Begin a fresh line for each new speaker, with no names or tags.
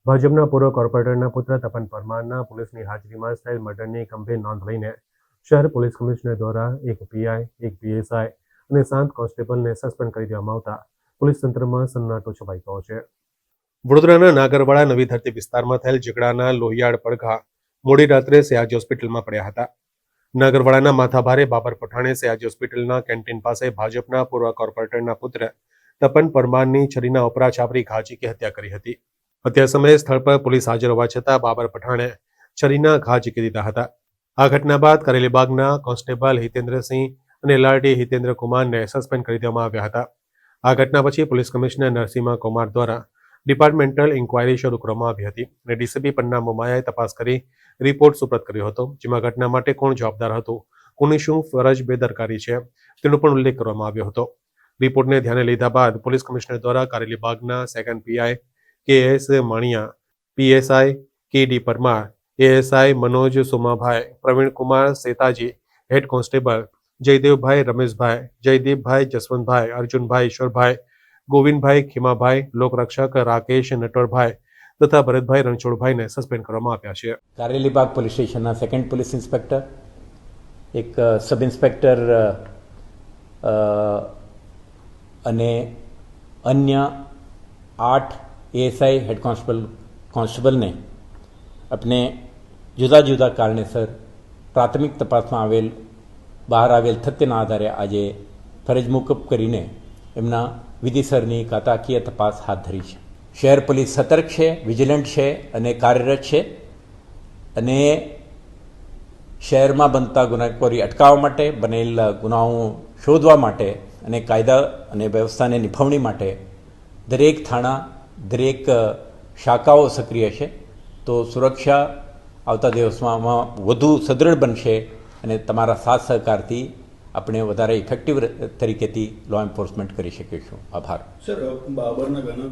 ભાજપના પૂર્વ કોર્પોરેટરના પુત્ર તપન પરમારના પોલીસની હાજરીમાં થયેલ મર્ડરની ગંભીર નોંધ લઈને શહેર પોલીસ કમિશનર દ્વારા એક પીઆઈ, એક પીએસઆઈ અને 7 કોન્સ્ટેબલને સસ્પેન્ડ કરી દેવામાં આવતા પોલીસ તંત્રમાં સન્નાટો છવાઈ ગયો છે. વડોદરાના નાગરવાડા નવી ધરતી વિસ્તારમાં થયેલ ઝઘડાના લોહિયાળ પડઘા મોડી રાત્રે સયાજી હોસ્પિટલમાં પડ્યા હતા. નાગરવાડાના માથાભારે બાબર પઠાણે સયાજી હોસ્પિટલના કેન્ટીન પાસે ભાજપના પૂર્વ કોર્પોરેટરના પુત્ર તપન પરમારની છરીના વપરા છાપરી ઘા ઝીકી હત્યા કરી હતી. હત્યા સમયે સ્થળ પર પોલીસ હાજર હોવા છતાં બાબર પઠાણે છરીના ઘા ઝીકી દીધા હતા. આ ઘટના બાદ કરેલીબાગના કોન્સ્ટેબલ હિતેન્દ્રસિંહ અને એલઆરટી હિતેન્દ્ર કુમારને સસ્પેન્ડ કરી દેવામાં આવ્યા હતા. આ ઘટના પછી પોલીસ કમિશનર નરસિંહ કુમાર દ્વારા ડિપાર્ટમેન્ટલ ઇન્કવાયરી શરૂ કરવામાં આવી હતી અને ડીસીપી પન્ના મોમાયાએ તપાસ કરી રિપોર્ટ સુપ્રત કર્યો હતો, જેમાં ઘટના માટે કોણ જવાબદાર હતું, કોની શું ફરજ બેદરકારી છે તેનો પણ ઉલ્લેખ કરવામાં આવ્યો હતો. રિપોર્ટને ધ્યાને લીધા બાદ પોલીસ કમિશનર દ્વારા કરેલીબાગના second PI KS Maniya, PSI KD Parmar, ASI Manoj Somabhai, Pravinkumar Setaji, head constable Jaydevbhai Rameshbhai, Jaydipbhai Jaswantbhai, Arjunbhai Ishwarbhai, Govindbhai Khimabhai, લોકરક્ષક રાકેશ નટવરભાઈ તથા ભરતભાઈ રણછોડભાઈને સસ્પેન્ડ કરવામાં આવ્યા છે.
કારેલીબાગ પોલીસ સ્ટેશનના સેકન્ડ પોલીસ ઇન્સ્પેક્ટર, એક સબ ઇન્સ્પેક્ટર અને અન્ય 8 एएसआई हेड કોન્સ્ટેબલને अपने જુદા જુદા કારણેસર પ્રાથમિક તપાસમાં બહાર આવેલ તથ્યના આધારે આજે ફરજ મોકૂફ કરીને એમના વિધિસરની કાયદાકીય તપાસ હાથ ધરી છે. શહેર પોલીસ સતર્ક છે, વિજિલન્ટ છે અને કાર્યરત છે અને શહેરમાં બનતા ગુનાખોરી અટકાવવા માટે, બનેલા ગુનાઓ શોધવા માટે અને કાયદા અને વ્યવસ્થાને નિભાવણી માટે દરેક થાણા, દરેક શાખાઓ સક્રિય છે. તો સુરક્ષા આવતા દિવસમાં વધુ સદૃઢ બનશે અને તમારા સાથ સહકારથી આપણે વધારે ઇફેક્ટિવ તરીકેથી લો એન્ફોર્સમેન્ટ કરી શકીશું. આભાર.
સર, બાબરના ઘણા